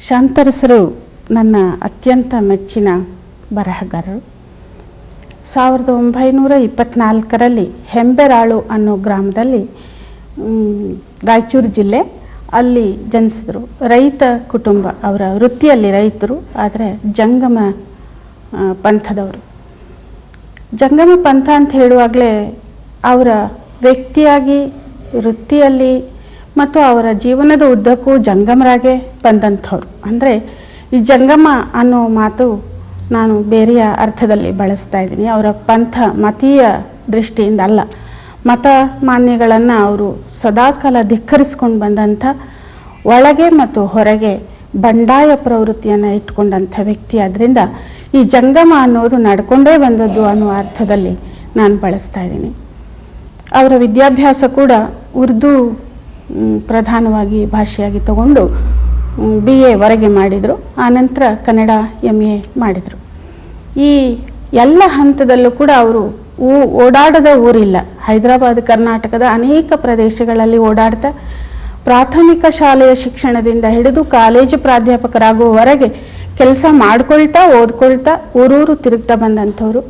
ಶಾಂತರಸರು ನನ್ನ ಅತ್ಯಂತ ಮೆಚ್ಚಿನ ಬರಹಗಾರರು. 1924ರಲ್ಲಿ ಹೆಂಬೆರಾಳು ಅನ್ನೋ ಗ್ರಾಮದಲ್ಲಿ, ರಾಯಚೂರು ಜಿಲ್ಲೆ, ಅಲ್ಲಿ ಜನಿಸಿದರು. ರೈತ ಕುಟುಂಬ, ಅವರ ವೃತ್ತಿಯಲ್ಲಿ ರೈತರು, ಆದರೆ ಜಂಗಮ ಪಂಥದವರು. ಜಂಗಮ ಪಂಥ ಅಂತ ಹೇಳುವಾಗಲೇ ಅವರ ವ್ಯಕ್ತಿಯಾಗಿ, ವೃತ್ತಿಯಲ್ಲಿ ಮತ್ತು ಅವರ ಜೀವನದ ಉದ್ದಕ್ಕೂ ಜಂಗಮರಾಗೆ ಬಂದಂಥವ್ರು. ಅಂದರೆ ಈ ಜಂಗಮ ಅನ್ನೋ ಮಾತು ನಾನು ಬೇರೆಯ ಅರ್ಥದಲ್ಲಿ ಬಳಸ್ತಾ ಇದ್ದೀನಿ. ಅವರ ಪಂಥ ಮತೀಯ ದೃಷ್ಟಿಯಿಂದ ಅಲ್ಲ, ಮತ ಮಾನ್ಯಗಳನ್ನು ಅವರು ಸದಾಕಾಲ ಧಿಕ್ಕರಿಸ್ಕೊಂಡು ಬಂದಂಥ, ಒಳಗೆ ಮತ್ತು ಹೊರಗೆ ಬಂಡಾಯ ಪ್ರವೃತ್ತಿಯನ್ನು ಇಟ್ಕೊಂಡಂಥ ವ್ಯಕ್ತಿ. ಆದ್ದರಿಂದ ಈ ಜಂಗಮ ಅನ್ನೋದು ನಡ್ಕೊಂಡೇ ಬಂದದ್ದು ಅನ್ನೋ ಅರ್ಥದಲ್ಲಿ ನಾನು ಬಳಸ್ತಾ ಇದ್ದೀನಿ. ಅವರ ವಿದ್ಯಾಭ್ಯಾಸ ಕೂಡ ಉರ್ದು ಪ್ರಧಾನವಾಗಿ ಭಾಷೆಯಾಗಿ ತಗೊಂಡು BA ವರೆಗೆ ಮಾಡಿದರು. ಆನಂತರ ಕನ್ನಡ MA ಮಾಡಿದರು. ಈ ಎಲ್ಲ ಹಂತದಲ್ಲೂ ಕೂಡ ಅವರು ಓಡಾಡದ ಊರಿಲ್ಲ. ಹೈದರಾಬಾದ್, ಕರ್ನಾಟಕದ ಅನೇಕ ಪ್ರದೇಶಗಳಲ್ಲಿ ಓಡಾಡ್ತಾ ಪ್ರಾಥಮಿಕ ಶಾಲೆಯ ಶಿಕ್ಷಣದಿಂದ ಹಿಡಿದು ಕಾಲೇಜು ಪ್ರಾಧ್ಯಾಪಕರಾಗುವವರೆಗೆ ಕೆಲಸ ಮಾಡ್ಕೊಳ್ತಾ ಓದ್ಕೊಳ್ತಾ ಊರೂರು ತಿರುಗ್ತಾ ಬಂದಂಥವ್ರು.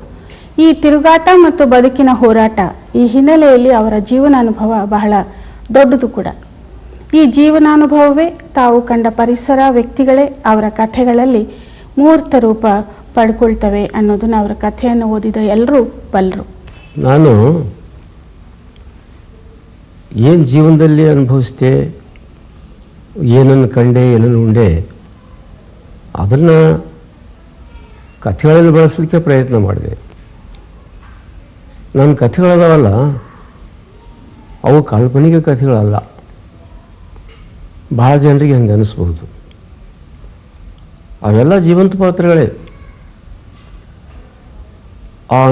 ಈ ತಿರುಗಾಟ ಮತ್ತು ಬದುಕಿನ ಹೋರಾಟ, ಈ ಹಿನ್ನೆಲೆಯಲ್ಲಿ ಅವರ ಜೀವನಾನುಭವ ಬಹಳ ದೊಡ್ಡದು ಕೂಡ. ಈ ಜೀವನಾನುಭವವೇ ತಾವು ಕಂಡ ಪರಿಸರ, ವ್ಯಕ್ತಿಗಳೇ ಅವರ ಕಥೆಗಳಲ್ಲಿ ಮೂರ್ತ ರೂಪ ಪಡ್ಕೊಳ್ತವೆ ಅನ್ನೋದನ್ನು ಅವರ ಕಥೆಯನ್ನು ಓದಿದ ಎಲ್ಲರೂ ಬಲ್ಲರು. ನಾನು ಏನು ಜೀವನದಲ್ಲಿ ಅನುಭವಿಸಿದೆ, ಏನನ್ನು ಕಂಡೆ, ಏನನ್ನು ಉಂಡೆ, ಅದನ್ನು ಕಥೆಗಳಲ್ಲಿ ಬಳಸಲಿಕ್ಕೆ ಪ್ರಯತ್ನ ಮಾಡಿದೆ. ನನ್ನ ಕಥೆಗಳದಾವಲ್ಲ, ಅವು ಕಾಲ್ಪನಿಕ ಕಥೆಗಳಲ್ಲ. ಭಾಳ ಜನರಿಗೆ ಹಂಗೆ ಅನ್ನಿಸ್ಬಹುದು. ಅವೆಲ್ಲ ಜೀವಂತ ಪಾತ್ರಗಳೇ.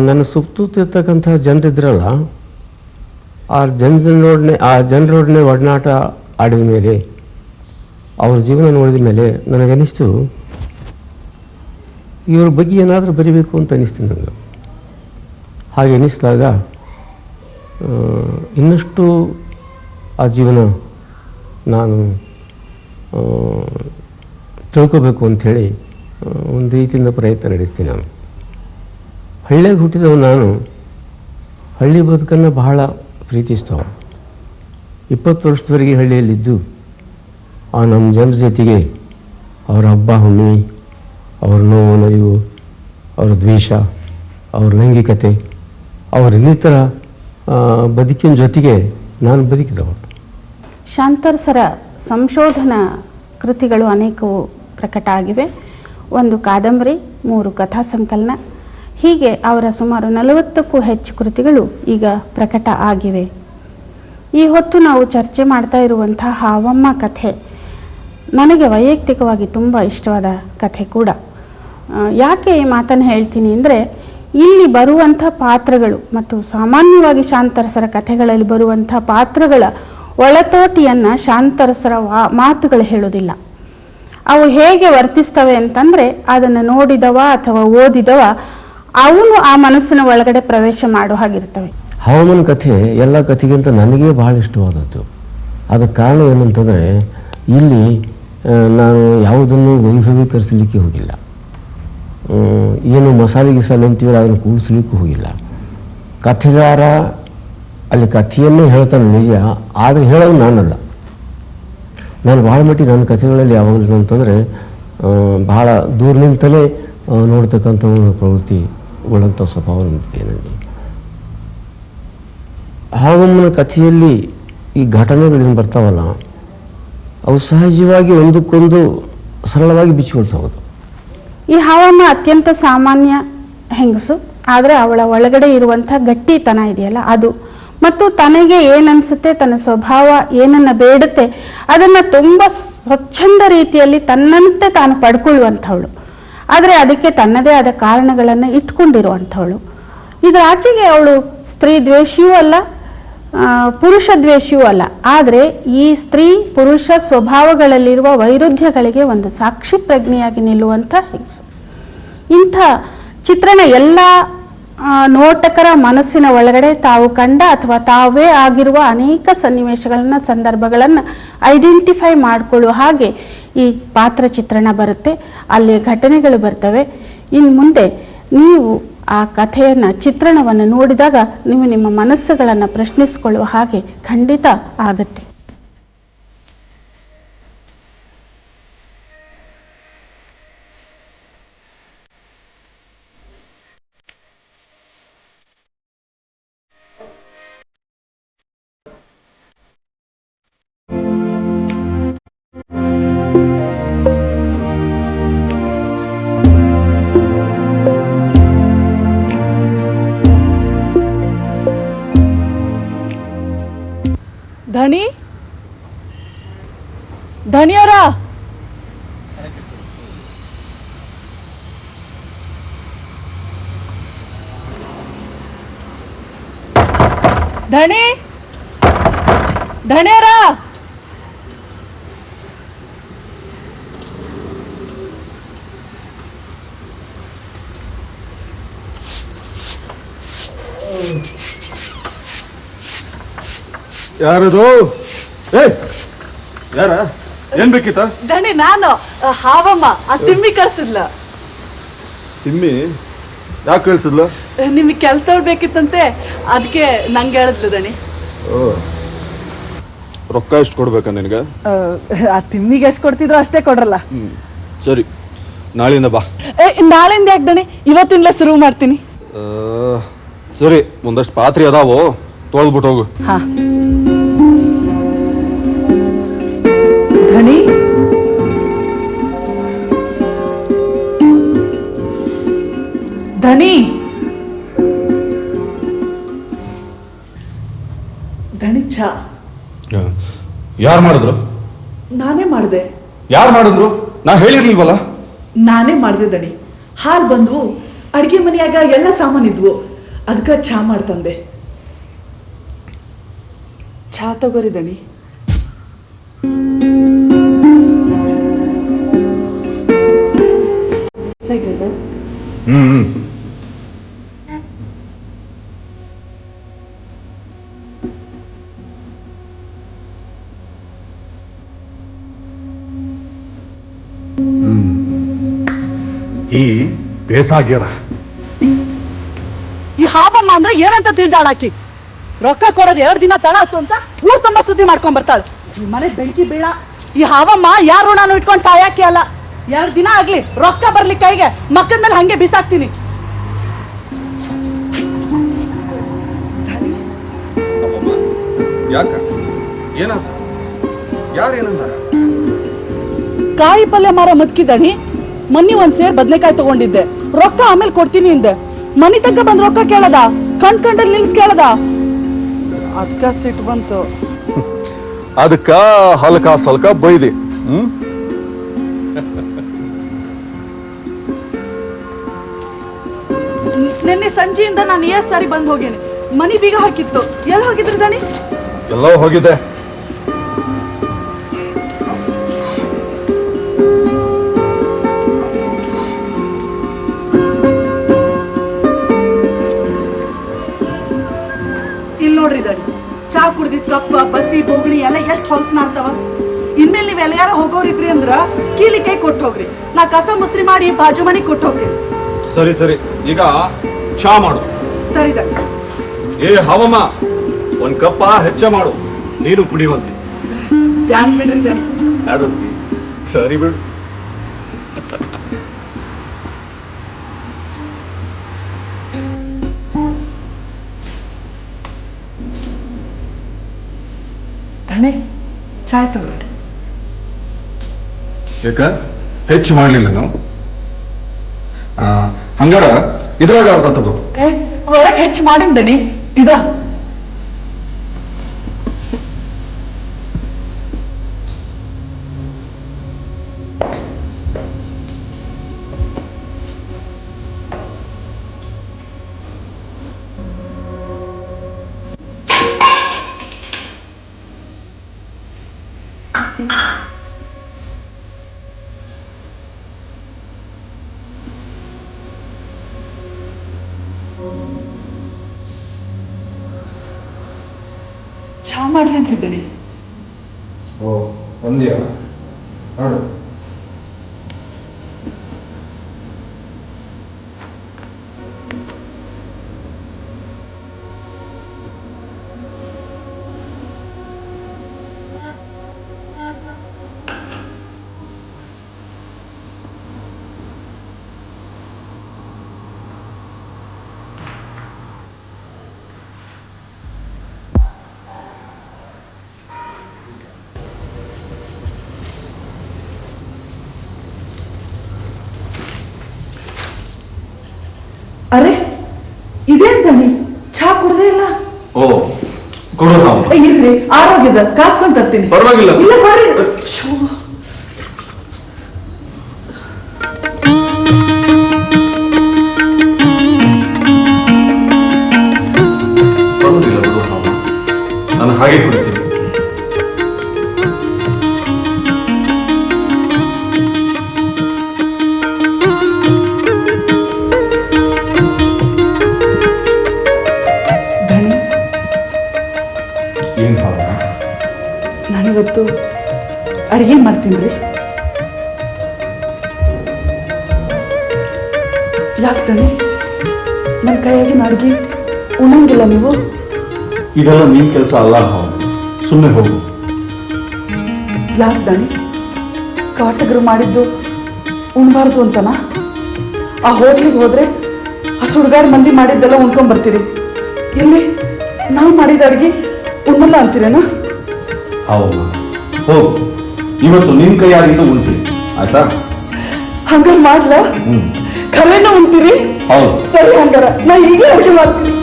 ನನ್ನ ಸುತ್ತುತ್ತಿರ್ತಕ್ಕಂಥ ಜನರಿದ್ರಲ್ಲ, ಆ ಜನರೊಡನೆ ಒಡನಾಟ ಆಡಿದ ಮೇಲೆ, ಅವ್ರ ಜೀವನ ನೋಡಿದ ಮೇಲೆ ನನಗನ್ನಿಸ್ತು, ಇವ್ರ ಬಗ್ಗೆ ಏನಾದರೂ ಬರೀಬೇಕು ಅಂತ ಅನ್ನಿಸ್ತು ನನಗೆ. ಹಾಗೆ ಅನ್ನಿಸಿದಾಗ ಇನ್ನಷ್ಟು ಆ ಜೀವನ ನಾನು ತಿಳ್ಕೋಬೇಕು ಅಂಥೇಳಿ ಒಂದು ರೀತಿಯಿಂದ ಪ್ರಯತ್ನ ನಡೆಸ್ತೀನಿ. ನಾನು ಹಳ್ಳಿಯಾಗಿ ಹುಟ್ಟಿದವ. ನಾನು ಹಳ್ಳಿ ಬದುಕನ್ನು ಬಹಳ ಪ್ರೀತಿಸ್ತವ. 20 ವರ್ಷದವರೆಗೆ ಹಳ್ಳಿಯಲ್ಲಿದ್ದು ಆ ನಮ್ಮ ಜನರ ಜೊತೆಗೆ ಅವರ ಹಬ್ಬ ಹುಣ್ಣಿ, ಅವ್ರ ನೋವು ನಲಿವು, ಅವ್ರ ದ್ವೇಷ, ಅವ್ರ ಲೈಂಗಿಕತೆ, ಅವ್ರ ಇನ್ನಿತರ ಬದುಕಿನ ಜೊತೆಗೆ ನಾನು ಬದುಕಿದವ. ಶಾಂತರಸರ ಸಂಶೋಧನಾ ಕೃತಿಗಳು ಅನೇಕವು ಪ್ರಕಟ ಆಗಿವೆ. 1 ಕಾದಂಬರಿ, 3 ಕಥಾ ಸಂಕಲನ, ಹೀಗೆ ಅವರ ಸುಮಾರು 40ಕ್ಕೂ ಹೆಚ್ಚು ಕೃತಿಗಳು ಈಗ ಪ್ರಕಟ ಆಗಿವೆ. ಈ ಹೊತ್ತು ನಾವು ಚರ್ಚೆ ಮಾಡ್ತಾ ಇರುವಂಥ ಹಾವಮ್ಮ ಕಥೆ ನನಗೆ ವೈಯಕ್ತಿಕವಾಗಿ ತುಂಬ ಇಷ್ಟವಾದ ಕಥೆ ಕೂಡ. ಯಾಕೆ ಈ ಮಾತನ್ನು ಹೇಳ್ತೀನಿ ಅಂದರೆ, ಇಲ್ಲಿ ಬರುವಂಥ ಪಾತ್ರಗಳು ಮತ್ತು ಸಾಮಾನ್ಯವಾಗಿ ಶಾಂತರಸರ ಕಥೆಗಳಲ್ಲಿ ಬರುವಂಥ ಪಾತ್ರಗಳ ಒಳತೋಟಿಯನ್ನು ಶಾಂತರಸರ ಮಾತುಗಳು ಹೇಳೋದಿಲ್ಲ. ಅವು ಹೇಗೆ ವರ್ತಿಸ್ತವೆ ಅಂತಂದರೆ, ಅದನ್ನು ನೋಡಿದವ ಅಥವಾ ಓದಿದವ ಅವನು ಆ ಮನಸ್ಸಿನ ಒಳಗಡೆ ಪ್ರವೇಶ ಮಾಡೋ ಹಾಗಿರ್ತವೆ. ಹಾವಮ್ಮನ ಕಥೆ ಎಲ್ಲ ಕಥೆಗಿಂತ ನನಗೆ ಬಹಳ ಇಷ್ಟವಾದದ್ದು. ಅದಕ್ಕೆ ಕಾರಣ ಏನಂತಂದರೆ, ಇಲ್ಲಿ ನಾನು ಯಾವುದನ್ನು ವೈಭವೀಕರಿಸಲಿಕ್ಕೆ ಹೋಗಿಲ್ಲ, ಏನು ಮಸಾಲೆ ಗಿಸಾಲೆ ಅಂತೀವಿ ಅದನ್ನು ಕೂಡಿಸ್ಲಿಕ್ಕೂ ಹೋಗಿಲ್ಲ. ಕಥೆಗಾರ ಅಲ್ಲಿ ಕಥೆಯನ್ನೇ ಹೇಳ್ತಾನೆ ನಿಜ, ಆದರೆ ಹೇಳೋದು ನಾನಲ್ಲ. ನಾನು ಭಾಳ ಮಟ್ಟಿಗೆ ನನ್ನ ಕಥೆಗಳಲ್ಲಿ ಯಾವಾಗಲೂ ಅಂತಂದರೆ ಬಹಳ ದೂರ ನಿಂತಲೇ ನೋಡ್ತಕ್ಕಂಥ ಒಂದು ಪ್ರವೃತ್ತಿ ಉಳ್ಳಂಥ ಸ್ವಭಾವ ನಿಂತಿದೆ ನನಗೆ. ಹಾವಮ್ಮನ ಕಥೆಯಲ್ಲಿ ಈ ಘಟನೆಗಳೇನು ಬರ್ತಾವಲ್ಲ, ಅವು ಸಹಜವಾಗಿ ಒಂದಕ್ಕೊಂದು ಸರಳವಾಗಿ ಬಿಚ್ಚಿಕೊಳ್ತಾವುದು. ಈ ಹಾವಮ್ಮ ಅತ್ಯಂತ ಸಾಮಾನ್ಯ ಹೆಂಗಸು, ಆದರೆ ಅವಳ ಒಳಗಡೆ ಇರುವಂಥ ಗಟ್ಟಿತನ ಇದೆಯಲ್ಲ ಅದು, ಮತ್ತು ತನಗೆ ಏನನ್ಸುತ್ತೆ, ತನ್ನ ಸ್ವಭಾವ ಏನನ್ನು ಬೇಡುತ್ತೆ ಅದನ್ನು ತುಂಬ ಸ್ವಚ್ಛಂದ ರೀತಿಯಲ್ಲಿ ತನ್ನಂತೆ ತಾನು ಪಡ್ಕೊಳ್ಳುವಂಥವಳು. ಆದರೆ ಅದಕ್ಕೆ ತನ್ನದೇ ಆದ ಕಾರಣಗಳನ್ನು ಇಟ್ಕೊಂಡಿರುವಂಥವಳು. ಇದರ ಆಚೆಗೆ ಅವಳು ಸ್ತ್ರೀ ದ್ವೇಷಿಯೂ ಅಲ್ಲ, ಪುರುಷ ದ್ವೇಷಿಯೂ ಅಲ್ಲ. ಆದರೆ ಈ ಸ್ತ್ರೀ ಪುರುಷ ಸ್ವಭಾವಗಳಲ್ಲಿರುವ ವೈರುಧ್ಯಗಳಿಗೆ ಒಂದು ಸಾಕ್ಷಿ ಪ್ರಜ್ಞೆಯಾಗಿ ನಿಲ್ಲುವಂಥ ಹೆಂಗಸು. ಇಂಥ ಚಿತ್ರಣ ಎಲ್ಲ ನೋಟಕರ ಮನಸ್ಸಿನ ಒಳಗಡೆ ತಾವು ಕಂಡ ಅಥವಾ ತಾವೇ ಆಗಿರುವ ಅನೇಕ ಸನ್ನಿವೇಶಗಳನ್ನು ಸಂದರ್ಭಗಳನ್ನು ಐಡೆಂಟಿಫೈ ಮಾಡಿಕೊಳ್ಳುವ ಹಾಗೆ ಈ ಪಾತ್ರ ಚಿತ್ರಣ ಬರುತ್ತೆ, ಅಲ್ಲಿ ಘಟನೆಗಳು ಬರ್ತವೆ. ಇನ್ನು ಮುಂದೆ ನೀವು ಆ ಕಥೆಯನ್ನು ಚಿತ್ರಣವನ್ನು ನೋಡಿದಾಗ ನೀವು ನಿಮ್ಮ ಮನಸ್ಸುಗಳನ್ನು ಪ್ರಶ್ನಿಸಿಕೊಳ್ಳುವ ಹಾಗೆ ಖಂಡಿತ ಆಗುತ್ತೆ. ಧಣಿ ಧಣಿಯವರ ಧಣಿ ಧಣಿಯವರ ಯಾರದು? ಯಾರ? ಏನ್ ಬೇಕಿತ್ತ? ಧಣಿ ನಾನು ಹಾವಮ್ಮ ಆ ತಿಮ್ಮಿ ಕಳ್ಸಿದ್ಲ. ತಿಮ್ಮಿ ಯಾಕೆ ಕಳ್ಸಿದ್ಲ? ನಿಮಗೆ ಕೆಲಸ ಬೇಕಿತ್ತಂತೆ, ಅದಕ್ಕೆ ನಂಗೆ ಹೇಳಿದ್ಲು ಧಣಿ. ರೊಕ್ಕ ಎಷ್ಟು ಕೊಡ್ಬೇಕ ನಿನಗೆ? ಆ ತಿಮ್ಮಿಗೆ ಎಷ್ಟು ಕೊಡ್ತಿದ್ರು ಅಷ್ಟೇ ಕೊಡ್ರಲ್ಲ. ಸರಿ, ನಾಳೆಯಿಂದ ಬಾ. ನಾಳೆಯಿಂದ ಯಾಕೆ ಧಣಿ, ಇವತ್ತಿಂದಲೇ ಶುರು ಮಾಡ್ತೀನಿ. ಸರಿ, ಒಂದಷ್ಟು ಪಾತ್ರೆ ಅದಾವು, ತೊಳೆದ್ಬಿಟ್ಟು ಹೋಗು. ಹಾ ಧಣಿ, ಧಣಿ ಧಣಿ ಚಾ ಯಾರು ಮಾಡಿದ್ರು? ನಾನೇ ಮಾಡಿದೆ. ಯಾರು ಮಾಡಿದ್ರು? ನಾ ಹೇಳಿರ್ಲಿಲ್ವಲ್ಲ. ನಾನೇ ಮಾಡಿದೆ ಧಣಿ. ಹಾಲು ಬಂದ್ವು, ಅಡ್ಗೆ ಮನೆಯಾಗ ಎಲ್ಲ ಸಾಮಾನಿದ್ವು, ಅದಕ್ಕೆ ಚಾ ಮಾಡ್ತಂದೆ. ಚಾ ತಗೋರಿ ಧಣಿ. ಈ ಬೇಸಾಗ್ಯಾರ. ಈ ಹಾವಮ್ಮ ಅಂದ್ರೆ ಏನಂತ ತಿಳ್ದಾಳಾಕಿ. ರೊಕ್ಕ ಕೊಡೋದು 2 ದಿನ ತಡ ಆಯ್ತು ಅಂತ ಊರ್ ತುಂಬ ಸುದ್ದಿ ಮಾಡ್ಕೊಂಡ್ ಬರ್ತಾಳೆ. ಈ ಮನೆ ಬೆಂಕಿ ಬೀಳ. ಈ ಹಾವಮ್ಮ ಯಾರ ಋಣನು ಇಟ್ಕೊಂಡು ಸಾಯಾಕಿ ಅಲ್ಲ. 2 ದಿನ ಆಗ್ಲಿ, ರೊಕ್ಕ ಬರ್ಲಿ ಕೈಗೆ, ಮಕ್ಕದ ಮೇಲೆ ಹಂಗೆ ಬಿಸಾಕ್ತೀನಿ. ಯಾಕ? ಏನಾಯ್ತು? ಯಾರೇನಂದಾರ? ಕಾಯಿ ಪಲ್ಯ ಮಾರ ಮದ್ಕಿದಣಿ. ಮೊನ್ನೆ 1 ಸೇರ್ ಬದನೆಕಾಯಿ ತಗೊಂಡಿದ್ದೆ, ರೊಕ್ಕ ಆಮೇಲೆ ಕೊಡ್ತೀನಿ ಹಿಂದೆ. ಮನಿ ತನಕ ಬಂದ್ ರೊಕ್ಕ ಕೇಳದ, ಕಂಡಲ್ಲಿ ನಿಲ್ಸ್ ಕೇಳದ. ಅದಕ್ಕ ಸಿಟ್ಟು ಬಂತು. ಅದಕ್ಕ ಹಲ್ಕ ಸಲ್ಕ ಬೈದಿ. ನಿನ್ನೆ ಸಂಜೆಯಿಂದ ನಾನು 7 ಸಾರಿ ಬಂದ್ ಹೋಗೇನೆ. ಮನಿ ಬೀಗ ಹಾಕಿತ್ತು. ಎಲ್ಲಿ ಹೋಗಿದ್ರಿ ದಣಿ? ಎಲ್ಲೋ ಹೋಗಿದ್ದೆ. ನೋಡ್ರಿ ದಣಿ, ಚಾ ಕುಡ್ದಿದ್ ಕಪ್ಪ, ಬಸಿ, ಬೋಗಣಿ ಎಲ್ಲ ಎಷ್ಟು ಹೊಲ್ಸ್ನಾಡ್ತಾವ. ಇನ್ಮೇಲೆ ನೀವ್ ಎಲ್ಲಾರ ಹೋಗೋರಿದ್ರಿ ಅಂದ್ರ ಕೀಲಿ ಕೈ ಕೊಟ್ಟು ಹೋಗ್ರಿ. ನಾ ಕಸ ಮುಸ್ರಿ ಮಾಡಿ ಬಾಜು ಮನೆಗ್ ಕೊಟ್ಟು ಹೋಗ್ರಿ. ಸರಿ ಸರಿ, ಈಗ ಚಾ ಮಾಡು. ಸರಿ ದಣಿ. ಏ ಹಾವಮ್ಮ, 1 ಕಪ್ಪ ಹೆಚ್ಚ ಮಾಡು, ನೀನು ಕುಡಿಯುವಂತೆ. ಧ್ಯಾನ್ ಬಿಡ್ರಿ ದಣಿ. ಸರಿ ಬಿಡು. ದಣಿ, ಚಾಯ್ ತಗೊಳ್ರಿ. ಯಾಕ ಹೆಚ್ಚು ಮಾಡ್ಲಿಲ್ಲ ನಾವು? ಹಂಗಾರ ಇದ್ರಾಗ ಅರ್ಥ ತಗೋ. ಒಳಗೆ ಹೆಚ್ಚು ಮಾಡಿನ್ ದಣಿ. ಇದ ಚಾ ಮಾಡ್ರಿ ಅಂತಿದ್ದೀನಿ. ಓ ಒಂದ್ಯಾ ನೋಡು. ಅರೆ ಇದೇನ್ ದಣಿ ಚಾ ಕುಡ್ದೇ ಇಲ್ಲ? ಓ ಕೊಡು ನಾವು. ಇರ್ರಿ, ಆರೋಗ್ಯದ ಕಾಸ್ಕೊಂಡ್ ತರ್ತೀನಿ. ಪರವಾಗಿಲ್ಲ. ಇಲ್ಲ ಕೊಡ್ರಿ. ಪರವಾಗಿಲ್ಲ ಬಿಡು ನಾವು, ನಾನು ಹಾಗೆ ಕುಡಿತೀನಿ. ಏನ್ ಭಾವ? ನಾನಿವತ್ತು ಅಡಿಗೆ ಮಾಡ್ತೀನಿ ರೀ. ಯಾಕೆ ದಣಿ ನನ್ನ ಕೈಯಾಗಿನ ಅಡ್ಗೆ ಉಣ್ಣಂಗಿಲ್ಲ ನೀವು? ಇದೆಲ್ಲ ನಿನ್ ಕೆಲಸ ಅಲ್ಲ ಭಾವ, ಸುಮ್ಮನೆ ಹೋಗು. ಯಾಕೆ ದಣಿ ಕಾಟಗರು ಮಾಡಿದ್ದು ಉಣ್ಬಾರ್ದು ಅಂತನಾ? ಆ ಹೋಟ್ಲಿಗೆ ಹೋದ್ರೆ ಆ ಸುಡ್ಗಾಡ್ ಮಂದಿ ಮಾಡಿದ್ದೆಲ್ಲ ಉಣ್ಕೊಂಡ್ ಬರ್ತೀರಿ, ಇಲ್ಲಿ ನಾವು ಮಾಡಿದ ಅಡ್ಗೆ ಉಣ್ಣಲ್ಲ ಅಂತೀರೇನಾ? ಹೌದು, ಹೋಗು. ಇವತ್ತು ನಿನ್ ಕೈಯಾಗಿಂದ ಉಣ್ತೀನಿ, ಆಯ್ತಾ? ಹಂಗಾರ ಮಾಡ್ಲ? ಖರೇನ ಉಣ್ತೀರಿ? ಹೌದು. ಸರಿ, ಹಂಗಾರ ನಾ ಈಗಲೇ ಅಡುಗೆ ಮಾಡ್ತೀನಿ.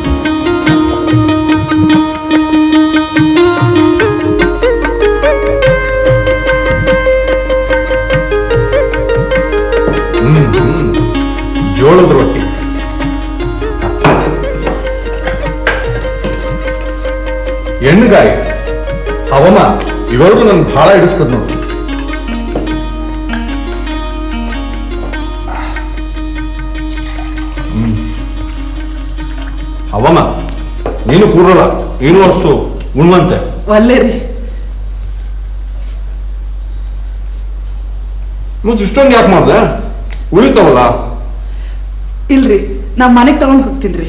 ಜೋಳದ ರೊಟ್ಟಿ. ಎಣ್ಣೆಗಾಯಿ, ಹವಮ, ಇವೆರಡು ನನ್ ಬಹಳ ಹಿಡಿಸ್ತದ ನೋಡಿ. ಹವಮ, ನೀನು ಕೂರಲ್ಲ, ನೀನು ಅಷ್ಟು ಉಣ್ವಂತೆ. ಒಲ್ಲೆ ರೀ. ಮತ್ತೆ ಇಷ್ಟೊಂದು ಯಾಕೆ ಮಾಡ್ದೆ? ಉಳಿತಾವಲ್ಲ. ಇಲ್ರಿ, ನಾ ಮನೆಗೆ ತಗೊಂಡ್ ಹೋಗ್ತೀನಿ.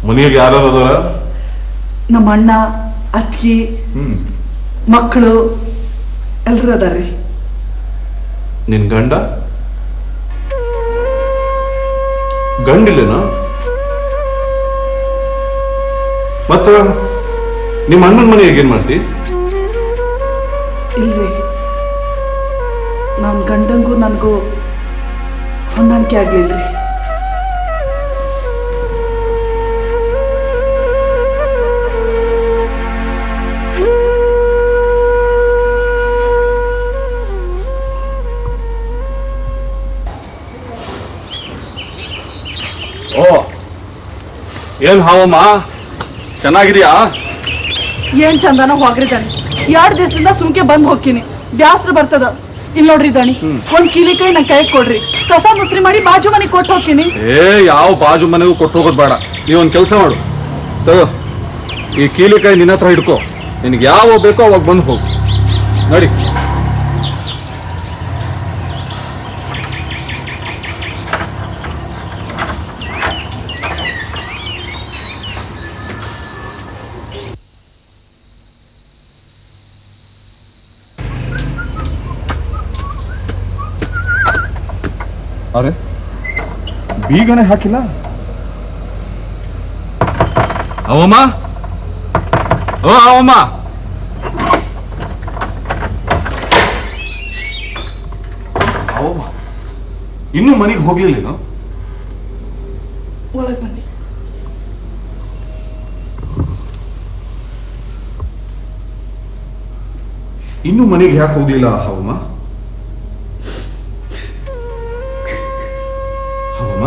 ಮನೆಗೆ ಯಾರು ಅದಾರ? ನಮ್ಮ ಅಣ್ಣ, ಅತ್ತಿ, ಮಕ್ಕಳು ಎಲ್ರು ಅದಾರ್ರಿ. ನಿನ್ ಗಂಡ ಗಂಡಿಲ್ಲೇನ? ಮತ್ತ ನಿಮ್ಮ ಅಣ್ಣನ ಮನೆಗೆ ಏನ್ ಮಾಡ್ತಿ? ಇಲ್ರಿ, ನನ್ನ ಗಂಡಂಗೂ ನನಗೂ ಹೊಂದಾಣಿಕೆ ಆಗ್ಲಿಲ್ರಿ. ಓ, ಏನ್ ಹಾವಮ್ಮ, ಚೆನ್ನಾಗಿದ್ಯಾ? ಏನ್ ಚಂದನ ಹೋಗ್ರಿದಾನೆ. 2 ದಿವಸದಿಂದ ಸುಮ್ಕೆ ಬಂದ್ ಹೋಗ್ತೀನಿ, ಬ್ಯಾಸ್ರ ಬರ್ತದ. ಇಲ್ಲಿ ನೋಡ್ರಿ ದಣಿ, ಒಂದ್ ಕೀಲಿ ಕೈ ನನ್ ಕೈ ಕೊಡ್ರಿ, ಕಸ ಮುಸ್ರಿ ಮಾಡಿ ಬಾಜು ಮನೆಗೆ ಕೊಟ್ಟು ಹೋಗ್ತೀನಿ. ಯಾವ ಬಾಜು ಮನೆಗೂ ಕೊಟ್ಟು ಹೋಗೋದು ಬೇಡ. ನೀವೊಂದ್ ಕೆಲಸ ಮಾಡು, ತಗೋ ಈ ಕೀಲಿಕಾಯಿ ನಿನ್ನ ಹತ್ರ ಹಿಡ್ಕೋ. ನಿನಗೆ ಯಾವ ಬೇಕೋ ಅವಾಗ ಬಂದು ಹೋಗು. ನಡಿ. ಅರೆ, ಬೀಗನೆ ಹಾಕಿಲ್ಲ. ಅವಮ್ಮ, ಓ ಅವಮ್ಮ, ಅವಮ್ಮ ಇನ್ನೂ ಮನೆಗೆ ಹೋಗ್ಲಿಲ್ಲೇನು? ಒಳಗ್ ಬನ್ನಿ. ಇನ್ನೂ ಮನೆಗೆ ಯಾಕೆ ಹೋಗ್ಲಿಲ್ಲ ಅವಮ್ಮ? ಅವಮ್ಮ,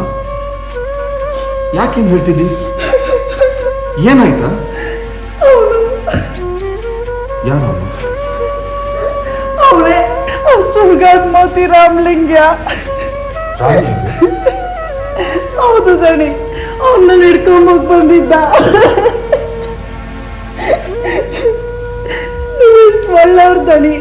ಯಾಕೆ ಹಿಂಗ್ ಹೇಳ್ತಿದ್ದಿ? ಏನಾಯ್ತಾ? ಯಾರಮ್ಮ? ಅವರೇ ಸುಳ್ಗಾಡ್ ಮೋತಿ ರಾಮಲಿಂಗ. ರಾಮಲಿಂಗ? ಹೌದು ದಣಿ, ಅವನ್ನ ಹಿಡ್ಕೊಂಬಕ್ ಬಂದಿದ್ದ. ದಣಿ.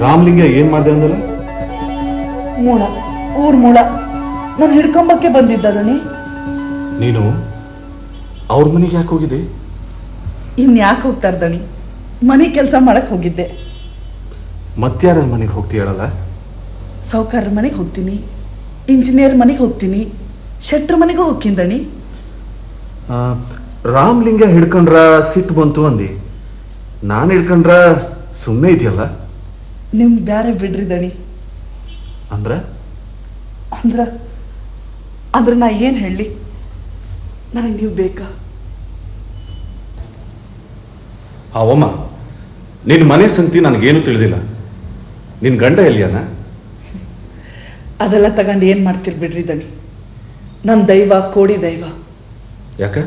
ರಾಮಲಿಂಗ ಏನ್ ಮಾಡ್ದೆ ಅಂದಲ್ಲ? ಮೂಳ, ಊರ್ ಮೂಳ ನಾನು ಹಿಡ್ಕೊಂಬಕ್ಕೆ ಬಂದಿದ್ದ ದಣಿ. ನೀನು ಅವ್ರ ಮನೆಗೆ ಯಾಕೆ ಹೋಗಿದ್ದೆ? ಇನ್ಯಾಕೆ ಹೋಗ್ತಾರ ದಣಿ, ಮನೆ ಕೆಲಸ ಮಾಡಕ್ ಹೋಗಿದ್ದೆ. ಮತ್ಯಾರ ಮನೆಗೆ ಹೋಗ್ತೀಯಲ್ಲ? ಸಾವುಕಾರರ ಮನೆಗೆ ಹೋಗ್ತೀನಿ, ಇಂಜಿನಿಯರ್ ಮನೆಗೆ ಹೋಗ್ತೀನಿ, ಶೆಟ್ರ ಮನೆಗೂ ಹೋಗ್ತೀನಿ ದಣಿ. ರಾಮಲಿಂಗ ಹಿಡ್ಕೊಂಡ್ರ ಸಿಟ್ಟು ಬಂತು ಅಂದಿ, ನಾನು ಹಿಡ್ಕೊಂಡ್ರ ಸುಮ್ಮನೆ ಇದೆಯಲ್ಲ? ನಿಮ್ ಬ್ಯಾರೆ ಬಿಡ್ರಿ ದಣಿ. ಅಂದ್ರ ಅಂದ್ರ ಅಂದ್ರ ನಾ ಏನ್ ಹೇಳಿ, ನನಗೆ ನೀವು ಬೇಕಾ? ಅವಮ್ಮ, ನಿನ್ನ ಮನೆ ಸಂಗತಿ ನನಗೇನು ತಿಳಿದಿಲ್ಲ. ನಿನ್ ಗಂಡ ಎಲ್ಲಿಯಾನ? ಅದೆಲ್ಲ ತಗೊಂಡು ಏನ್ ಮಾಡ್ತಿರ್ ಬಿಡ್ರಿ ದಣಿ. ನನ್ನ ದೈವ ಕೋಡಿ ದೈವ. ಯಾಕ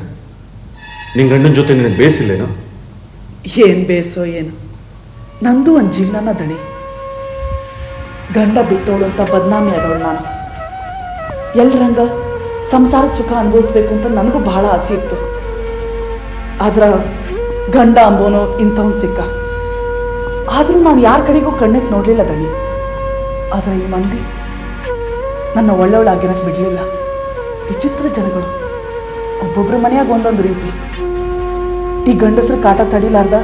ನಿನ್ ಗಂಡನ ಜೊತೆ ನಿನಗೆ ಬೇಸಿಲ್ಲೇನೋ? ಏನ್ ಬೇಸೋ ಏನು, ನಂದು ಒಂದು ಜೀವನನ ದಣಿ. ಗಂಡ ಬಿಟ್ಟೋಳು ಅಂತ ಬದನಾಮಿ ಆದವಳು ನಾನು. ಎಲ್ರಂಗ ಸಂಸಾರ ಸುಖ ಅನುಭವಿಸ್ಬೇಕು ಅಂತ ನನಗೂ ಬಹಳ ಆಸೆ ಇತ್ತು. ಆದ್ರ ಗಂಡ ಅಂಬೋನು ಇಂಥವನ್ ಸಿಕ್ಕ. ಆದ್ರೂ ನಾನು ಯಾರ ಕಡೆಗೂ ಕಣ್ಣೆತ್ ನೋಡ್ಲಿಲ್ಲ ದಣಿ. ಆದ್ರೆ ಈ ಮಂದಿ ನನ್ನ ಒಳ್ಳೆಯವಳಾಗಿರಕ್ ಬಿಡ್ಲಿಲ್ಲ. ವಿಚಿತ್ರ ಜನಗಳು, ಒಬ್ಬೊಬ್ರ ಮನೆಯಾಗ ಒಂದೊಂದು ರೀತಿ. ಈ ಗಂಡಸ್ರ ಕಾಟ ತಡಿಲಾರ್ದ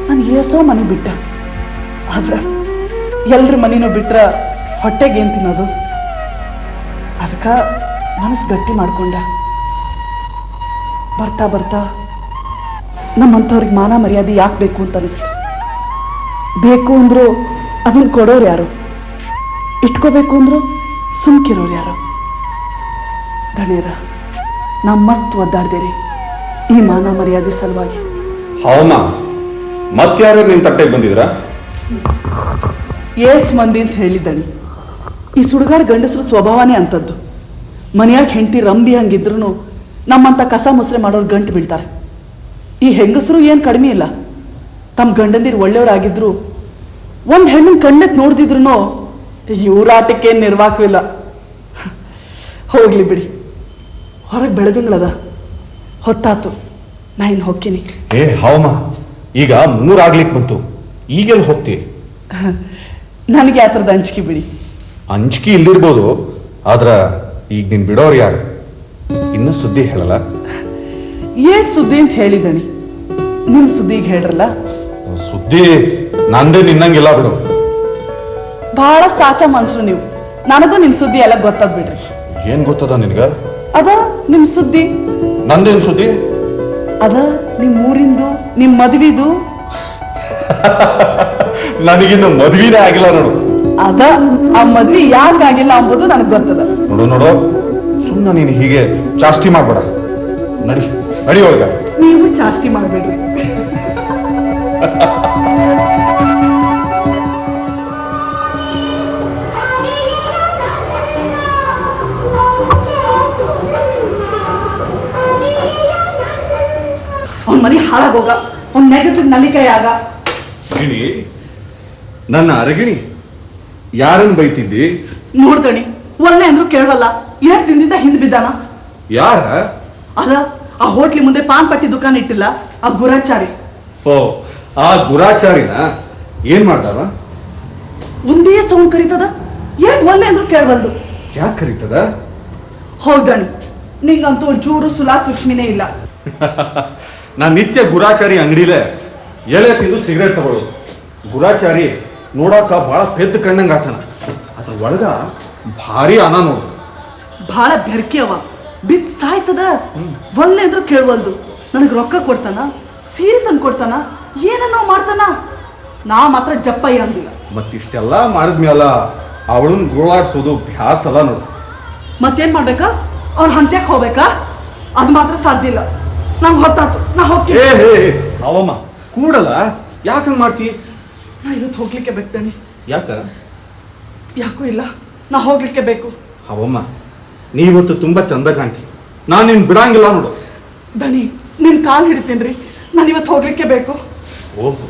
ನಾನು ಏಸೋ ಮನೆ ಬಿಟ್ಟ. ಆದ್ರ ಎಲ್ರ ಮನೇನೂ ಬಿಟ್ರ ಹೊಟ್ಟೆಗೆ ಏನ್ ತಿನ್ನೋದು? ಅದಕ್ಕ ಮನಸ್ಸು ಗಟ್ಟಿ ಮಾಡ್ಕೊಂಡ. ಬರ್ತಾ ಬರ್ತಾ ನಮ್ಮಂಥವ್ರಿಗೆ ಮಾನ ಮರ್ಯಾದೆ ಯಾಕೆ ಬೇಕು ಅಂತ ಅನಿಸ್ತು. ಬೇಕು ಅಂದ್ರು ಅದನ್ನ ಕೊಡೋರು ಯಾರು, ಇಟ್ಕೋಬೇಕು ಅಂದ್ರು ಸುಮ್ಕಿರೋರು ಯಾರು? ದಣಿಯರ, ನಾ ಮಸ್ತ್ ಒದ್ದಾಡ್ದೇರಿ ಈ ಮಾನ ಮರ್ಯಾದೆ ಸಲುವಾಗಿ. ಹೌಮ, ಮತ್ಯಾರು ನಿನ್ ತಟ್ಟೆಗೆ ಬಂದಿದ್ರ? ಏಸ್ ಮಂದಿ ಅಂತ ಹೇಳಿದ್ದಣಿ. ಈ ಸುಡುಗಾಡ ಗಂಡಸರ ಸ್ವಭಾವನೇ ಅಂಥದ್ದು. ಮನೆಯಾಗ ಹೆಂಡತಿ ರಂಬಿ ಹಂಗಿದ್ರು ನಮ್ಮಂತ ಕಸ ಮುಸ್ರೆ ಮಾಡೋರು ಗಂಟು ಬೀಳ್ತಾರೆ. ಈ ಹೆಂಗಸರು ಏನು ಕಡಿಮೆ ಇಲ್ಲ. ತಮ್ಮ ಗಂಡಂದಿರು ಒಳ್ಳೆಯವರಾಗಿದ್ರು ಒಂದು ಹೆಣ್ಣು ಕಣ್ಣೆತ್ ನೋಡ್ದಿದ್ರು ಇವ್ರಾಟಕ್ಕೆ ನಿರ್ವಾಹವಿಲ್ಲ. ಹೋಗ್ಲಿ ಬಿಡಿ, ಹೊರಗೆ ಬೆಳೆದಿಂಗಳದ ಹೊತ್ತಾತು, ನಾ ಇನ್ನು ಹೋಗ್ತೀನಿ. ಏ ಹೌಮ, ಈಗ 3 ಆಗ್ಲಿಕ್ಕೆ ಬಂತು, ಈಗೆಲ್ಲ ಹೋಗ್ತಿ? ನನಗೆ ಆ ಥರದ ಅಂಜಿಕೆ ಬಿಡಿ. ಅಂಜಿಕೆ ಇಲ್ದಿರ್ಬೋದು, ಆದ್ರ ಈಗ ನೀನ್ ಬಿಡೋರು ಯಾರು? ಇನ್ನು ಸುದ್ದಿ ಹೇಳಲ್ಲ? ಏಟ್ ಸುದ್ದಿ ಅಂತ ಹೇಳಿದಣಿ, ನಿಮ್ ಸುದ್ದಿಗೆ ಹೇಳ್ರಲ್ಲ. ಸುದ್ದಿ ನಂದೇ ನಿನ್ನಂಗಿಲ್ಲ ಬಿಡು. ಬಹಳ ಸಾಚ ಮನ್ಸರು ನೀವು. ನನಗೂ ನಿಮ್ ಸುದ್ದಿ ಎಲ್ಲ ಗೊತ್ತಾದ್ ಬಿಡ್ರಿ. ಏನ್ ಗೊತ್ತದ ನಿನ್ಗ? ಅದ ನಿಮ್ ಸುದ್ದಿ. ನಂದೇನ್ ಸುದ್ದಿ? ಅದ ನಿಮ್ ಊರಿಂದು, ನಿಮ್ ಮದ್ವಿದು. ನನಗಿನ್ನು ಮದ್ವಿನೇ ಆಗಿಲ್ಲ ನೋಡು. ಅದ ಆ ಮದ್ವಿ ಯಾಕಾಗಿಲ್ಲ ಅಂಬುದು ನನಗೆ ಗೊತ್ತದ. ನೋಡು ನೋಡು, ಸುಮ್ಮನೆ ನೀನು ಹೀಗೆ ಚಾಷ್ಟಿ ಮಾಡ್ಬೇಡ. ನಡಿ ನಡಿ ಒಳಗ. ನೀವು ಚಾಷ್ಟಿ ಮಾಡ್ಬೇಡ್ರಿ. ಅವ್ನ ಮನೆ ಹಾಳಾಗೋಗ, ಅವ್ನ ನೆಗದ ನಲಿಕಾಯಿ ಆಗ. ಗಿಣಿ, ನನ್ನ ಅರಗಿಣಿ, ಯಾರನ್ನ ಬೈತಿದ್ದಿ? ನೋಡ್ದಣಿ, ಒಳ್ಳೆ ಅಂದ್ರು ಕೇಳವಲ್ಲ. 2 ದಿನದಿಂದ ಹಿಂದ್ ಬಿದ್ದಾನ. ಯಾರ? ಅದ ಆ ಹೋಟ್ಲಿ ಮುಂದೆ ಪಾನ್ ಪಟ್ಟಿ ದುಕಾನ್ ಇಟ್ಟಿಲ್ಲ ಆ ಗುರಾಚಾರಿ. ಓ, ಆ ಗುರಾಚಾರಿನ ಏನ್ ಮಾಡ್ದಾರ? ಒಂದೇ ಸೌಂಡ್ ಕರೀತದ, ಏಟ್ ಒಳ್ಳೆ ಅಂದ್ರು ಕೇಳವಲ್ದು. ಯಾಕೆ ಕರೀತದ? ಹೌದಣಿ, ನಿಂಗಂತೂ ಒಂಚೂರು ಸುಲಾ ಸೂಕ್ಷ್ಮಿನೇ ಇಲ್ಲ. ನಾ ನಿತ್ಯ ಗುರಾಚಾರಿ ಅಂಗಡಿಲೇ ಎಳೆ ತಿಂದು ಸಿಗರೇಟ್ ತಗೊಳ್ಳೋದು. ಗುರಾಚಾರಿ ನೋಡಾಕ ಬಹಳ ಪೆದ್ದ ಕಣ್ಣಂಗ ಆತನ, ಅದ್ರ ಒಳಗ ಭಾರಿ ಅನ ನೋಡು. ಬಹಳ ಬೆರ್ಕಿ ಅವ, ಬಿತ್ ಸಾಯ್ತದ. ಒಲ್ಲೆ ಅಂದ್ರು ಕೇಳವಲ್ದು. ನನಗೆ ರೊಕ್ಕ ಕೊಡ್ತಾನ, ಸೀರೆ ತಂದು ಕೊಡ್ತಾನ, ಏನನ್ನೋ ಮಾಡ್ತಾನ. ನಾ ಮಾತ್ರ ಜಪ್ಪಯ್ಯ ಅಂದಿಲ್ಲ. ಮತ್ತಿಷ್ಟೆಲ್ಲ ಮಾಡಿದ್ಮೇಲ ಅವಳನ್ನ ಗೋಳಾಡ್ಸೋದು ಭ್ಯಾಸ ಅಲ್ಲ ನೋಡು. ಮತ್ತೇನ್ ಮಾಡ್ಬೇಕಾ? ಅವ್ರ ಹಂತ್ಯಾಕ್ ಹೋಗ್ಬೇಕಾ? ಅದು ಮಾತ್ರ ಸಾಧ್ಯ ಇಲ್ಲ. ನಂಗೆ ಹೊತ್ತಾತು, ನಾ ಹೋಗ್ತೀನಿ. ಅವಮ್ಮ ಕೂಡಲ್ಲ, ಯಾಕಂಗ್ ಮಾಡ್ತಿ? ನಾ ಇವತ್ತು ಹೋಗ್ಲಿಕ್ಕೆ ಬೇಕ್ತಾನೆ. ಯಾಕ? ಯಾಕೂ ಇಲ್ಲ, ನಾ ಹೋಗ್ಲಿಕ್ಕೆ ಬೇಕು. ಅವಮ್ಮ, ನೀವತ್ತು ತುಂಬಾ ಚಂದ ಕಾಣ್ತಿ. ನಾನು ನಿನ್ ಬಿಡಂಗಿಲ್ಲ ನೋಡು. ದಣಿ ನಿನ್ ಕಾಲ್ ಹಿಡಿತೀನ್ರಿ, ನಾನು ಇವತ್ತು ಹೋಗ್ಲಿಕ್ಕೆ ಬೇಕು. ಓಹೋ,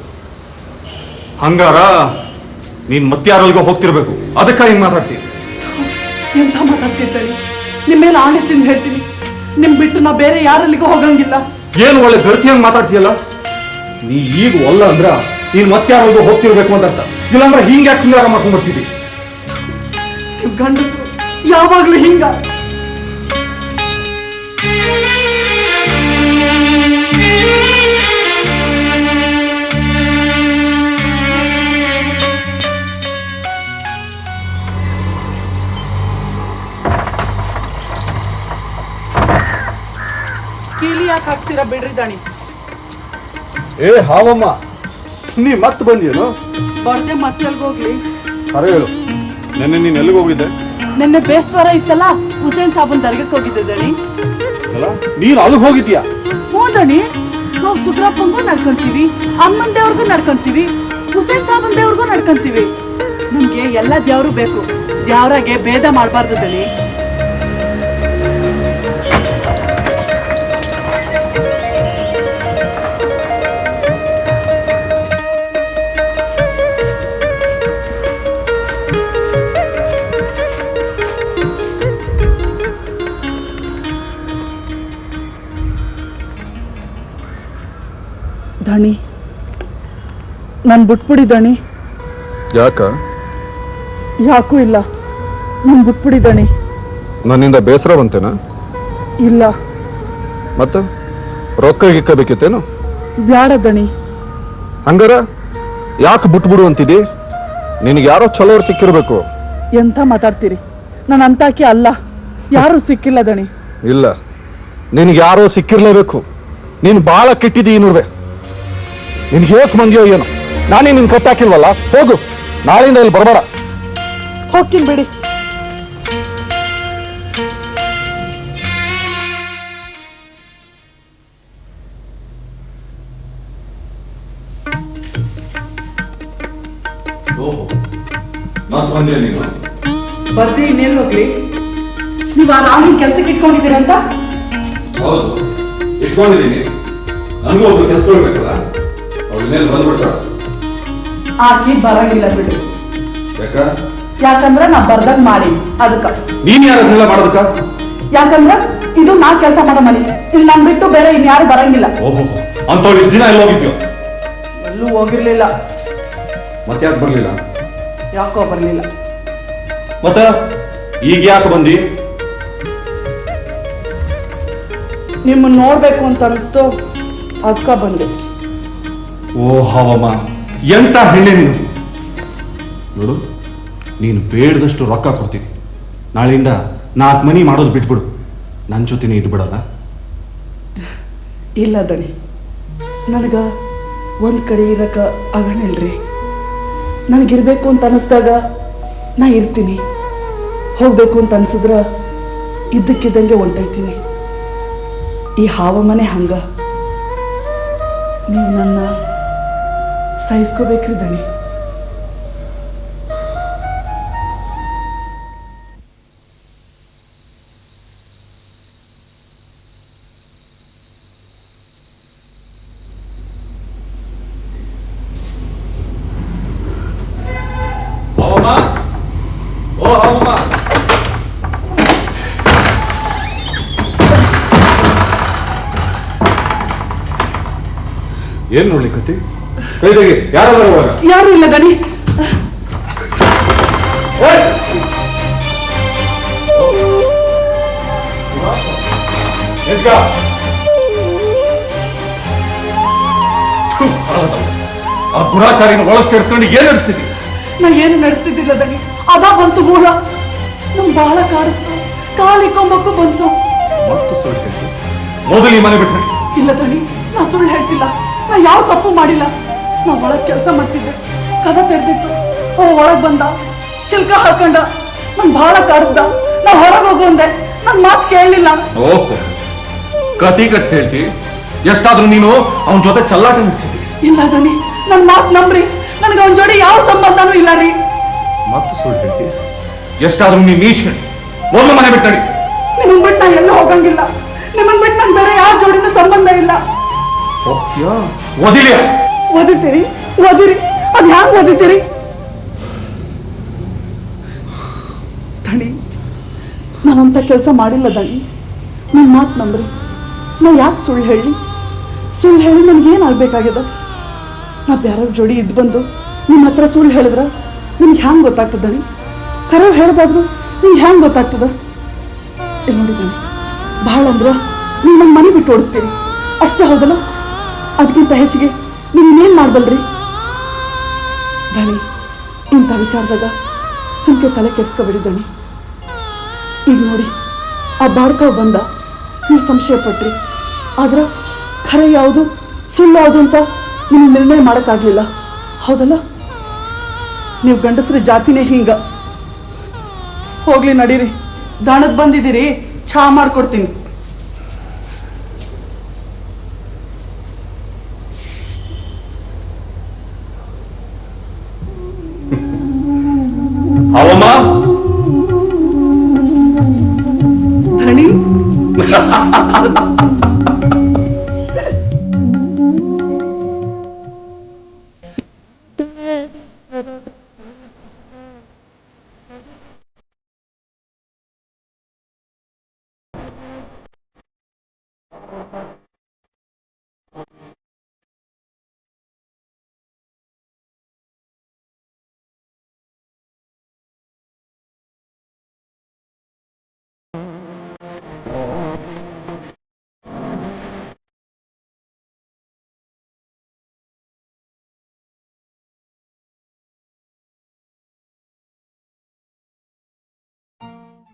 ಹಂಗಾರ ನೀನ್ ಮತ್ತಾರಲ್ಗೋ ಹೋಗ್ತಿರ್ಬೇಕು, ಅದಕ್ಕ ಹಿಂಗ್ ಮಾತಾಡ್ತೀನಿ. ಎಂತ ಮಾತಾಡ್ತಿದ್ದಳಿ, ನಿಮ್ಮ ಮೇಲೆ ಆಣೆ ತಿಂದು ಹೇಳ್ತೀನಿ, ನಿಮ್ ಬಿಟ್ಟು ನಾ ಬೇರೆ ಯಾರಲ್ಲಿಗೂ ಹೋಗಂಗಿಲ್ಲ. ಏನು ಒಳ್ಳೆ ಗರ್ತಿ ಹಂಗ್ ಮಾತಾಡ್ತೀಯಲ್ಲ. ನೀ ಈಗ ಒಲ್ಲ ಅಂದ್ರ ನೀನ್ ಮತ್ತಾರಲ್ಗೋ ಹೋಗ್ತಿರ್ಬೇಕು ಅಂತ ಅರ್ಥ. ಇಲ್ಲಾಂದ್ರೆ ಹಿಂಗ್ ಯಾಕೆ ಸಿಂಗಾರ ಮಾಡ್ಕೊಂಡ್ ಬರ್ತಿದ್ದಿ? ನೀವು ಗಂಡಸರು ಯಾವಾಗ್ಲೂ ಹಿಂಗ. ಕೀಲಿ ಯಾಕೆ ಹಾಕ್ತೀರಾ ಬಿಡ್ರಿ ದಣಿ. ಏ ಹಾವಮ್ಮ, ನೀ ಮತ್ತೆ ಬಂದಿಯೇನು? ಬರ್ದೆ ಮತ್ತೆ ಎಲ್ಗ ಹೋಗ್ಲಿ? ಅರೆ ಹೇಳು, ನೆನ್ನೆ ನೀನ್ ಎಲ್ಲಿಗೆ ಹೋಗಿದ್ದೆ? ನಿನ್ನೆ ಬೇಸ್ವಾರ ಇತ್ತಲ್ಲ, ಹುಸೇನ್ ಸಾಬನ್ ದರ್ಗಕ್ಕೆ ಹೋಗಿದ್ದೆ ದಣಿ. ಅಲ್ಲ, ನೀನ್ ಅಲ್ಲಿಗೆ ಹೋಗಿದ್ಯಾ? ಹ್ಞೂ ದಣಿ, ನಾವು ಸುಗ್ರಪ್ಪಂಗೂ ನಡ್ಕೊಂತೀವಿ, ಅಮ್ಮನ ದೇವ್ರಿಗೂ ನಡ್ಕೊಂತೀವಿ, ಹುಸೇನ್ ಸಾಬನ್ ದೇವ್ರಿಗೂ ನಡ್ಕೊಂತೀವಿ. ನಮ್ಗೆ ಎಲ್ಲ ದೇವ್ರು ಬೇಕು, ದೇವ್ರಾಗೆ ಭೇದ ಮಾಡಬಾರ್ದು ದಣಿ. ದಣಿ ನನ್ ಬಿಟ್ಬಿಡಿ ದಣಿ. ಯಾಕ? ಯಾಕೂ ಇಲ್ಲ, ನನ್ ಬಿಟ್ಬಿಡಿ ದಣಿ. ನನ್ನಿಂದ ಬೇಸರ ಬಂತೇನ? ಇಲ್ಲ. ಮತ್ತ ರೊಕ್ಕ ಗಿಕ್ಕ ಬೇಕಿತ್ತೇನು? ಬ್ಯಾಡ ದಣಿ. ಹಂಗಾರ ಯಾಕೆ ಬಿಟ್ಬಿಡು ಅಂತಿದಿ? ನಿನಗೆ ಯಾರೋ ಚಲೋರು ಸಿಕ್ಕಿರ್ಬೇಕು. ಎಂತ ಮಾತಾಡ್ತೀರಿ? ನಾನು ಅಂತಾಕಿ ಅಲ್ಲ, ಯಾರು ಸಿಕ್ಕಿಲ್ಲ ದಣಿ. ಇಲ್ಲ, ನಿನಗೆ ಯಾರೋ ಸಿಕ್ಕಿರ್ಲೇಬೇಕು. ನೀನು ಬಹಳ ಕೆಟ್ಟಿದ್ದೀ ನೋಡ್ವೆ. ನಿನ್ಗೆ ಹೇಸ್ ಮಂದಿಯೋ ಏನೋ, ನಾನೇ ನಿನ್ ಕತ್ತಾಕಿಲ್ವಲ್ಲ. ಹೋಗು, ನಾಳೆಯಿಂದ ಇಲ್ಲಿ ಬರಬೇಡ. ಹೋಗ್ತೀನಿ ಬಿಡಿ. ಬರ್ದಿ ಇನ್ನೇನು ಹೋಗ್ಲಿ? ನೀವು ಆ ರಾಮನ್ ಕೆಲ್ಸಕ್ಕೆ ಇಟ್ಕೊಂಡಿದ್ದೀರಂತ? ಹೌದು, ಇಟ್ಕೊಂಡಿದ್ದೀನಿ. ನನಗೂ ಒಬ್ರು ಕೆಲಸ ಕೊಡ್ಬೇಕಲ್ಲ, ಅವಳನ್ನೇನು ಬಂದ್ಬಿಡ್ತಾಳ. ಆಕಿ ಬರಂಗಿಲ್ಲ ಬಿಡು. ಯಾಕ? ಯಾಕಂದ್ರ ನಾ ಬರ್ದಂಗ್ ಮಾಡಿ ಅದಕ್ಕ. ನೀನ್ ಯಾರನ್ನೆಲ್ಲ ಮಾಡೋದಕ್ಕ? ಯಾಕಂದ್ರ ಇದು ನಾ ಕೆಲಸ ಮಾಡೋ ಮನೆ, ಇಲ್ಲಿ ನನ್ ಬಿಟ್ಟು ಬೇರೆ ಇನ್ಯಾರು ಬರಂಗಿಲ್ಲ. ಓಹೋ, ಅಂತವ್ರು ಇಷ್ಟು ದಿನ ಎಲ್ಲ ಹೋಗಿದ್ಯೋ? ಎಲ್ಲೂ ಹೋಗಿರ್ಲಿಲ್ಲ. ಮತ್ತೆ ಯಾಕೆ ಬರ್ಲಿಲ್ಲ? ಯಾಕೋ ಬರ್ಲಿಲ್ಲ. ಮತ್ತ ಈಗ ಯಾಕೆ ಬಂದಿ? ನಿಮ್ಮನ್ನ ನೋಡ್ಬೇಕು ಅಂತ ಅನಿಸ್ತು, ಅದಕ್ಕ ಬಂದೆ. ಓ ಹಾವಮ್ಮ, ಎಂತ ಹೆಣ್ಣೆ ನೀನು. ನೋಡು, ನೀನು ಬೇಡದಷ್ಟು ರೊಕ್ಕ ಕೊಡ್ತೀನಿ. ನಾಳೆಯಿಂದ 4 ಮನಿ ಮಾಡೋದು ಬಿಟ್ಬಿಡು, ನನ್ನ ಜೊತೆನೇ ಇದು ಬಿಡಲ್ಲ. ಇಲ್ಲ ದಣಿ, ನನಗ ಒಂದ್ ಕಡೆ ಇರಕ ಆಗಣಿಲ್ರಿ. ನನಗಿರ್ಬೇಕು ಅಂತ ಅನಿಸ್ದಾಗ ನಾ ಇರ್ತೀನಿ, ಹೋಗ್ಬೇಕು ಅಂತ ಅನ್ಸಿದ್ರ ಇದ್ದಕ್ಕಿದ್ದಂಗೆ ಹೊಂಟೈತೀನಿ. ಈ ಹಾವಮನೆ ಹಂಗ. ನೀವು ನನ್ನ ಸಹಿಸ್ಕೋಬೇಕ್ರಿ ದಣಿ. ಏನ್ ನೋಡ್ಲಿಕ್ಕತ್ತಿ? ಕೈದಾಗೆ ಯಾರಾದ್ರೂ ಹೋಗ? ಯಾರು ಇಲ್ಲ ದಣಿ. ಆ ದುರಾಚಾರಿನ ಒಳಗೆ ಸೇರಿಸ್ಕೊಂಡು ಏನ್ ನಡೆಸ್ತಿದ್ವಿ? ನಾ ಏನು ನಡೆಸ್ತಿದ್ದಿಲ್ಲ ದಣಿ, ಅದ ಬಂತು ಮೂಲ. ನಮ್ ಬಹಳ ಕಾಡಿಸ್ತು, ಕಾಲಿಕೊಂಬಕ್ಕೂ ಬಂತು. ಮತ್ತೆ ಸುಳ್ಳು ಹೇಳ್ತಿ? ಮೊದಲು ಈ ಮನೆ ಬಿಟ್ರಿ. ಇಲ್ಲ ದಣಿ, ನಾ ಸುಳ್ಳು ಹೇಳ್ತಿಲ್ಲ. ನಾ ಯಾವ ತಪ್ಪು ಮಾಡಿಲ್ಲ. ನಾ ಒಳಗ್ ಕೆಲಸ ಮಾಡ್ತಿದ್ದೆ, ಕದ ತೆರೆದಿತ್ತು. ಒಳಗ್ ಬಂದ, ಚಿಲ್ಕ ಹಾಕೊಂಡ, ನನ್ ಬಹಳ ಕಾಡಿಸ್ದ. ನಾ ಹೊರಗೆ ಹೋಗು ಅಂದೆ, ನನ್ ಮಾತು ಕೇಳಲಿಲ್ಲ. ಓಹೋ, ಕತಿ ಕಟ್ ಹೇಳ್ತಿ? ಎಷ್ಟಾದ್ರೂ ನೀನು ಅವನ ಜೊತೆ ಚಲ್ಲಾಟ ನಡೆಸಿದ್ದಿ. ಇಲ್ಲ ದಣಿ, ನನ್ ಮಾತು ನಂಬ್ರಿ, ನನಗೆ ಅವನ ಜೋಡಿ ಯಾವ ಸಂಬಂಧನೂ ಇಲ್ಲ ರೀ. ಮತ್ತೆ ಸುಳ್ಳು ಹೇಳ್ತಿ? ಎಷ್ಟಾದ್ರೂ ನೀನ್ ನೀಚ್ ಹೇಳಿ ಮೊದಲು ಮನೆ ಬಿಟ್ಟು ನಡಿ. ನಿಮ್ ಬಿಟ್ಟು ನಾ ಎಲ್ಲೂ ಹೋಗಂಗಿಲ್ಲ. ನಿಮ್ಮನ್ ಬಿಟ್ಟು ನಂಗೆ ಬೇರೆ ಯಾವ ಜೋಡಿನ ಸಂಬಂಧ ಇಲ್ಲ. ಓದ್ತೀಯಾ ಓದಿಲಿಯಾ? ಓದಿತೀರಿ ಓದಿರಿ, ಅದ್ ಹ್ಯಾಂಗ ಓದಿತೀರಿ? ದಣಿ, ನಾನಂತ ಕೆಲಸ ಮಾಡಿಲ್ಲ ದಣಿ. ನನ್ನ ಮಾತು ನಂಬ್ರಿ. ನಾ ಯಾಕೆ ಸುಳ್ಳು ಹೇಳಿ? ಸುಳ್ಳು ಹೇಳಿ ನನಗೇನಾಗಬೇಕಾಗ್ಯದ? ನಾ ಬೇರೆಯವ್ರ ಜೋಡಿ ಇದ್ದು ಬಂದು ನಿಮ್ಮ ಹತ್ರ ಸುಳ್ಳು ಹೇಳಿದ್ರ ನಿಮ್ಗೆ ಹ್ಯಾಂಗೆ ಗೊತ್ತಾಗ್ತದ ದಣಿ? ಕರೆ ಹೇಳ್ದಾದ್ರು ನಿಮ್ಗೆ ಹ್ಯಾಂಗೆ ಗೊತ್ತಾಗ್ತದ? ಇಲ್ಲಿ ನೋಡಿ ದಣಿ, ಭಾಳ ಅಂದ್ರೆ ನೀವು ನನ್ನ ಮನೆ ಬಿಟ್ಟು ಓಡಿಸ್ತೀರಿ ಅಷ್ಟೇ, ಹೌದಲ್ಲ? ಅದಕ್ಕಿಂತ ಹೆಚ್ಚಿಗೆ ನೀವು ಇನ್ನೇನು ಮಾಡಬಲ್ರಿ? ದಣಿ, ಇಂಥ ವಿಚಾರದಾಗ ಸುಮ್ಕೆ ತಲೆ ಕೆಡ್ಸ್ಕೊಬೇಡಿ ದಣಿ. ಈಗ ನೋಡಿ, ಆ ಬಾಡ್ಕಾವ್ ಬಂದ, ನೀವು ಸಂಶಯ ಪಟ್ರಿ, ಆದ್ರೆ ಖರೆ ಯಾವುದು ಸುಳ್ಳು ಯಾವುದು ಅಂತ ನೀವು ನಿರ್ಣಯ ಮಾಡೋಕ್ಕಾಗಲಿಲ್ಲ, ಹೌದಲ್ಲ? ನೀವು ಗಂಡಸ್ರ ಜಾತಿನೇ ಹಿಂಗ. ಹೋಗ್ಲಿ ನಡೀರಿ, ದಾಣದ್ ಬಂದಿದ್ದೀರಿ, ಚಹಾ ಮಾಡ್ಕೊಡ್ತೀನಿ. ಹಾವಮ್ಮ, ಧಣಿ,